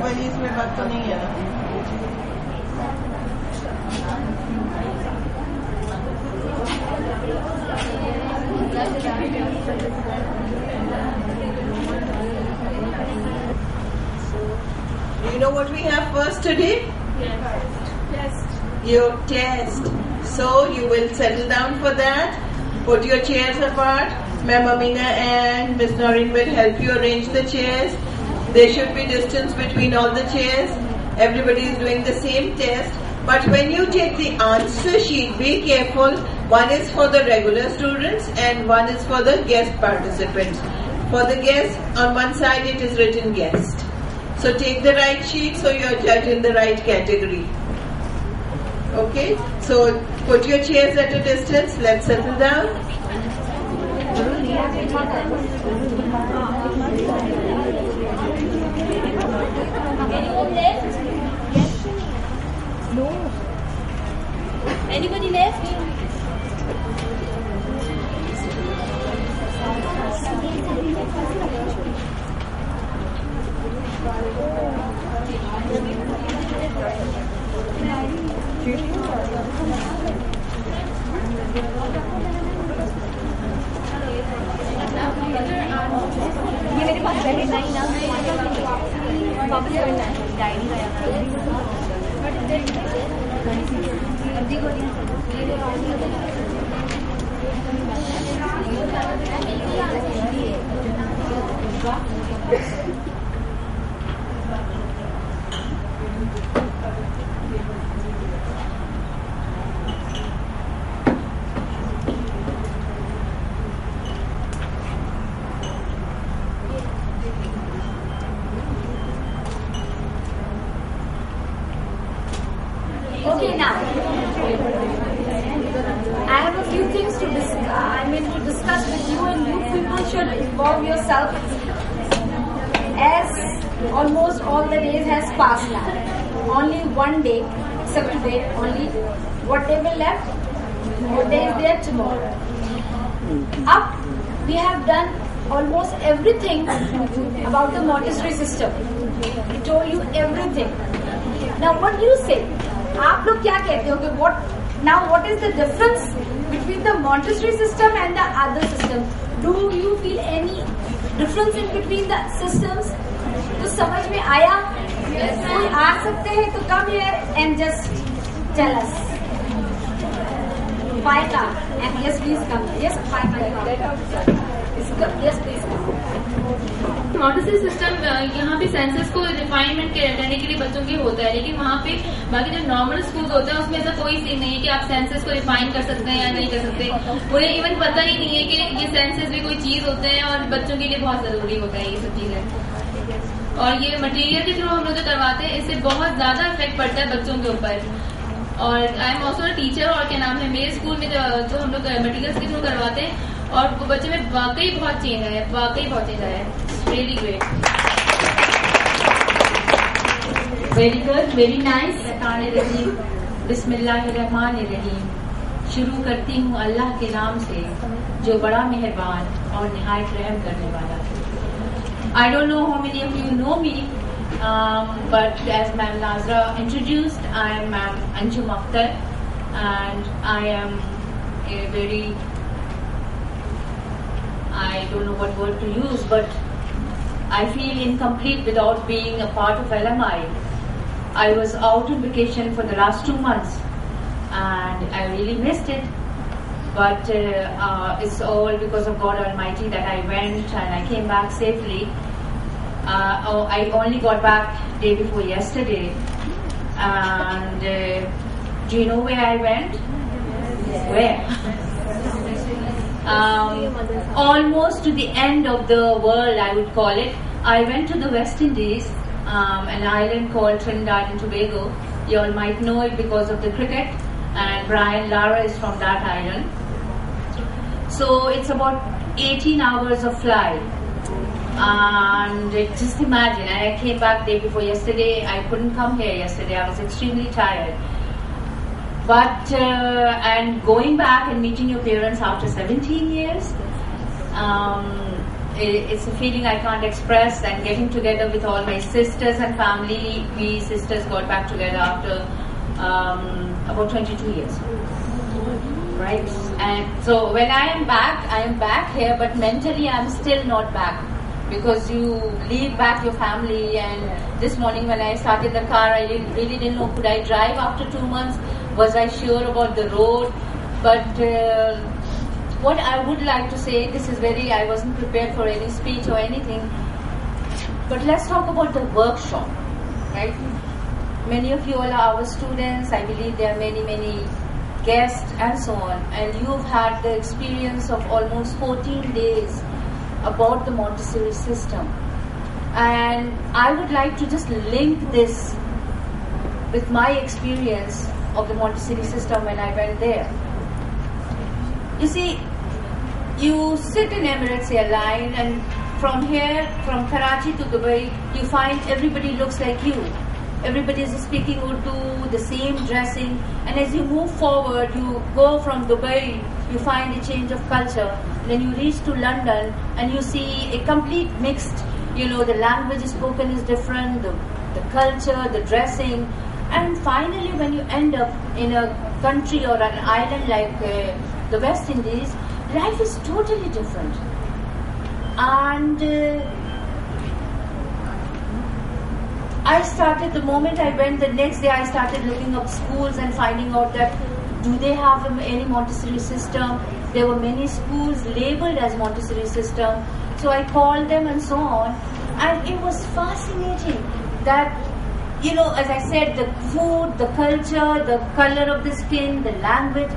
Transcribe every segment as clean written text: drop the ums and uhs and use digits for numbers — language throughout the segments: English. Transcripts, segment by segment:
वही इसमें बात तो नहीं है ना. You know what we have first today? Test. Your test. So you will settle down for that. Put your chairs apart. Ma'am Amina and Miss Noreen will help you arrange the chairs. There should be distance between all the chairs. Everybody is doing the same test. But when you take the answer sheet, be careful. One is for the regular students and one is for the guest participants. For the guest, on one side it is written guest. So take the right sheet so you are judged in the right category. Okay? So put your chairs at a distance. Let's settle down. Anyone left? No. Anybody left? ये मेरे पास पहले नहीं ना वापस करना है diary Okay, now I have a few things to discuss with you, and you people should involve yourself. As almost all the days has passed now, only one day, except today, only what day will left? What day is there tomorrow? Up, we have done almost everything about the Montessori system. We told you everything. Now, what do you say? आप लोग क्या कहते हो कि what is the difference between the Montessori system and the other system? Do you feel any difference in between the systems? तो समझ में आया? कोई आ सकते हैं तो come here and just tell us. Faika, and yes please come. Yes, Faika. Yes please come. Montessori system यहाँ पे सेंसस को रिफाइनमेंट करने के लिए बच्चों के होता है, लेकिन वहाँ पे बाकी जो नॉर्मल स्कूल होते हैं उसमें ऐसा कोई सीन नहीं है कि आप सेंसस को रिफाइन कर सकते हैं या नहीं कर सकते. उन्हें इवन पता ही नहीं है कि ये सेंसस भी कोई चीज होते हैं और बच्चों के लिए बहुत जरूरी होता है ये सब चीजें. और ये मटेरियल के थ्रू हम लोग जो करवाते हैं इससे बहुत ज्यादा इफेक्ट पड़ता है बच्चों के ऊपर. और आई एम ऑल्सो टीचर, और क्या नाम है, मेरे स्कूल में जो हम लोग मटेरियल्स के थ्रू करवाते हैं और बच्चे में वाकई बहुत चेंज आया है, वाकई बहुत चेंज आया है. Really great. Very good, very nice. बिस्मिल्लाहिर्रहमानिर्रहीम. शुरू करती हूँ अल्लाह के नाम से जो बड़ा मेहरबान और निहायत रहम करने वाला है. I don't know how many of you know me, but as Ma'am Nazra introduced, I am Ma'am Anjum Akhtar, and I am a very, I don't know what word to use, but I feel incomplete without being a part of LMI. I was out on vacation for the last 2 months and I really missed it. But it's all because of God Almighty that I went and I came back safely. I only got back day before yesterday. And do you know where I went? Where? Almost to the end of the world, I would call it. I went to the West Indies, an island called Trinidad and Tobago. You all might know it because of the cricket, and Brian Lara is from that island. So it's about 18 hours of flight. And just imagine, I came back day before yesterday. I couldn't come here yesterday. I was extremely tired. But and going back and meeting your parents after 17 years, it's a feeling I can't express. And getting together with all my sisters and family, we sisters got back together after about 22 years. Right? And so when I am back here, but mentally I'm still not back. Because you leave back your family, and this morning when I started the car, I really didn't know, could I drive after 2 months? Was I sure about the road? But what I would like to say, I wasn't prepared for any speech or anything, but let's talk about the workshop, right? Many of you all are our students. I believe there are many guests and so on, and you've had the experience of almost 14 days about the Montessori system. And I would like to just link this with my experience of the Montessori system when I went there. You see, you sit in Emirates Airline, and from here, from Karachi to Dubai, you find everybody looks like you. Everybody is speaking Urdu, the same dressing, and as you move forward, you go from Dubai, you find a change of culture. Then you reach to London and you see a complete mixed, the language spoken is different, the culture, the dressing. And finally, when you end up in a country or an island like the West Indies, life is totally different. And the moment I went, the next day I started looking up schools and finding out that do they have any Montessori system? There were many schools labeled as Montessori system. So I called them and so on. And it was fascinating that, as I said, the food, the culture, the color of the skin, the language,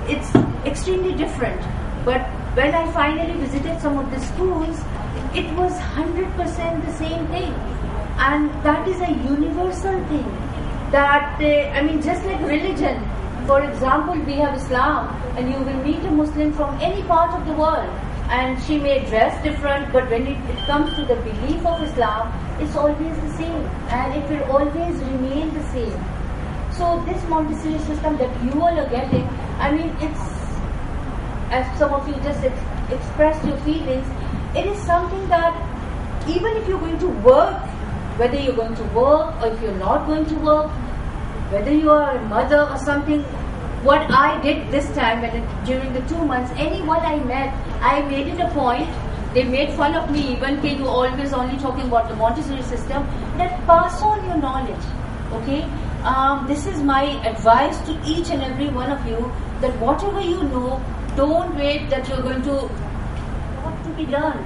it's extremely different. But when I finally visited some of the schools, it was 100% the same thing. And that is a universal thing. That, just like religion. For example, we have Islam, and you will meet a Muslim from any part of the world, and she may dress different, but when it comes to the belief of Islam, it's always the same, and it will always remain the same. So this Montessori system that you all are getting, it's, as some of you just expressed your feelings, it is something that even if you're going to work, whether you're going to work or if you're not going to work, whether you are a mother or something, what I did this time during the 2 months, anyone I met, I made it a point. They made fun of me, even K, you always only talking about the Montessori system, that pass on your knowledge, okay? This is my advice to each and every one of you, that whatever you know, don't wait that you're going to, what to be done,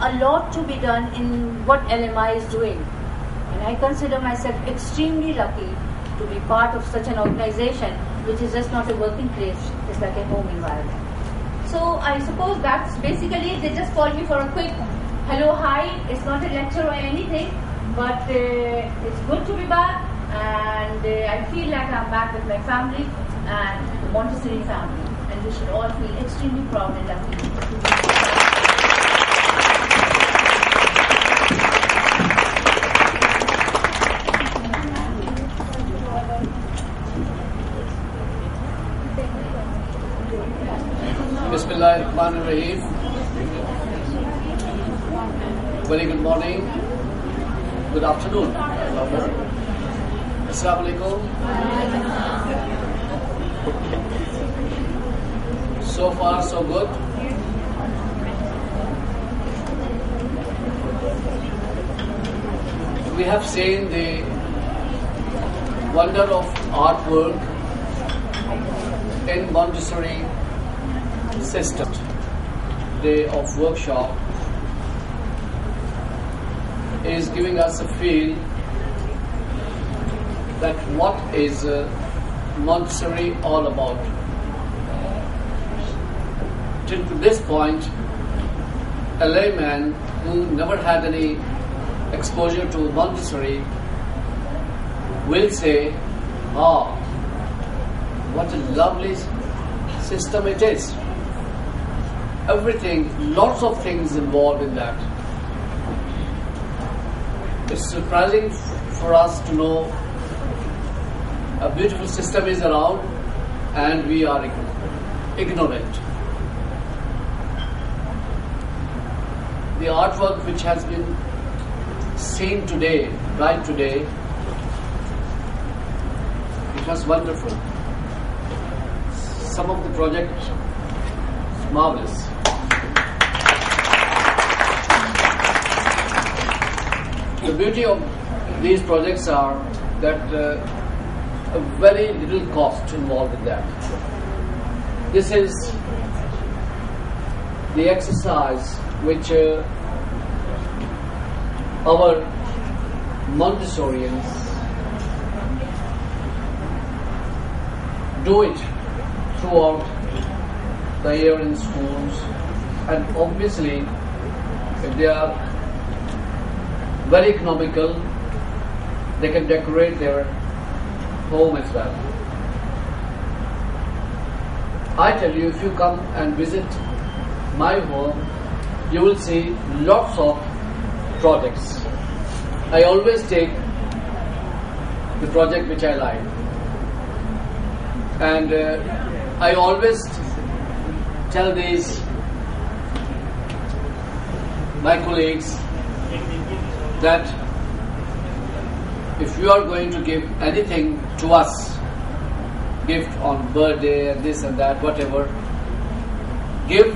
a lot to be done in what LMI is doing. And I consider myself extremely lucky to be part of such an organization, which is just not a working place, it's like a home environment. So I suppose that's basically it. They just called me for a quick hello, hi. It's not a lecture or anything, but it's good to be back, and I feel like I'm back with my family and the Montessori family, and we should all feel extremely proud and lucky. Bismillahirrahmanirrahim. Very good morning, good afternoon. Assalamu alaikum. So far, so good. We have seen the wonder of artwork in Montessori system. Day of workshop is giving us a feel that what is Montessori all about. Till to this point, a layman who never had any exposure to Montessori will say, what a lovely system it is. Everything, lots of things involved in that. It's surprising for us to know a beautiful system is around, and we are ignorant. The artwork which has been seen today, right today, it was wonderful. Some of the projects, marvelous. The beauty of these projects are that a very little cost involved in that. This is the exercise which our Montessorians do it throughout the year in schools, and obviously if they are very economical, they can decorate their home as well. I tell you, if you come and visit my home, you will see lots of projects. I always take the project which I like, and I always tell my colleagues that if you are going to give anything to us, gift on birthday and this and that, whatever, give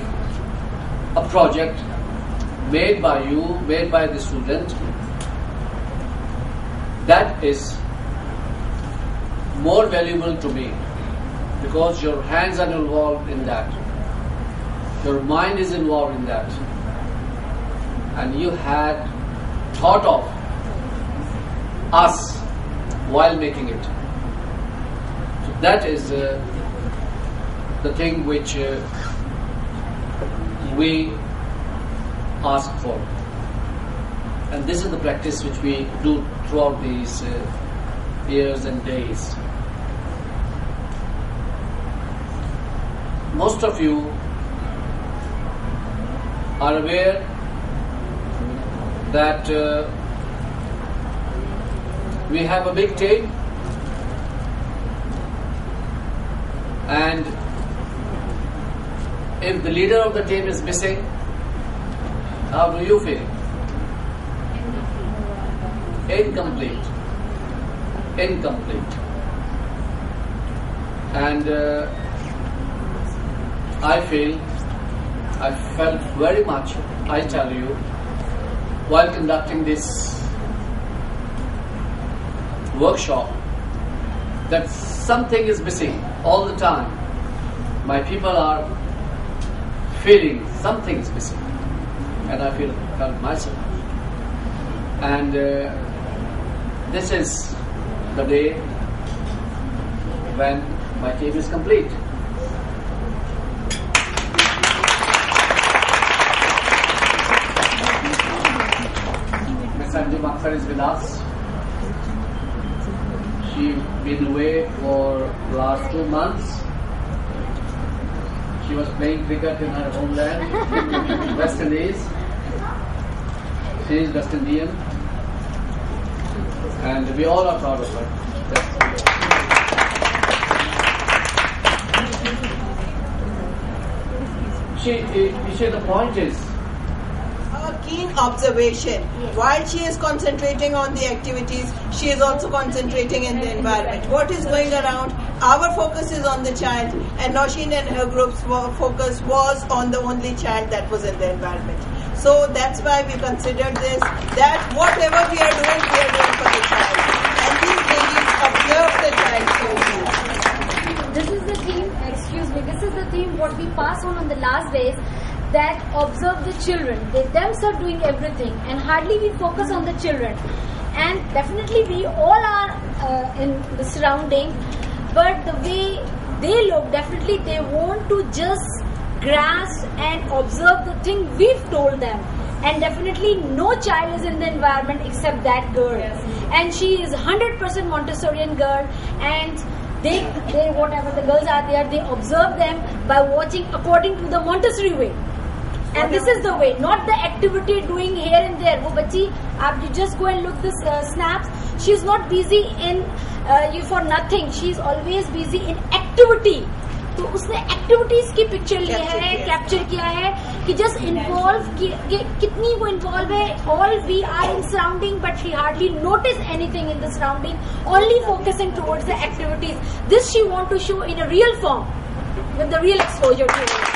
a project made by you, made by the student. That is more valuable to me because your hands are involved in that, your mind is involved in that, and you had thought of us while making it. So that is the thing which we ask for, and this is the practice which we do throughout these years and days. Most of you are aware that we have a big team, and if the leader of the team is missing, how do you feel? Incomplete. And I felt very much, I tell you, while conducting this workshop, that something is missing all the time. My people are feeling something is missing, and I felt myself. And this is the day when my team is complete. Ms. Anjum Akhtar is with us. She's been away for the last 2 months. She was playing cricket in her homeland, West Indies. She is West Indian, and we all are proud of her. The point is, a keen observation. While she is concentrating on the activities, she is also concentrating in the environment. What is going around? Our focus is on the child, and Nausheen and her group's focus was on the only child that was in the environment. So that's why we considered this, that whatever we are doing for the child. And these ladies observe the child closely. This is the theme, this is the theme what we pass on the last days, that observe the children. They themselves doing everything, and hardly we focus on the children. And definitely we all are in the surrounding, but the way they look, definitely they want to just grasp and observe the thing we've told them. And definitely no child is in the environment except that girl. Yes. And she is 100% Montessorian girl, and they whatever the girls are there, they observe them by watching according to the Montessori way. And this is the way, not the activity doing here and there. वो बच्ची, आप you just go and look the snaps. She is not busy in for nothing. She is always busy in activity. तो उसने activities की picture ली है, capture किया है कि जस्ट इन्वॉल्व कितनी वो इन्वॉल्व है. All we are in surrounding but she hardly notice anything in the surrounding, only focusing towards the activities. This she want to show in a real form with the real exposure to it.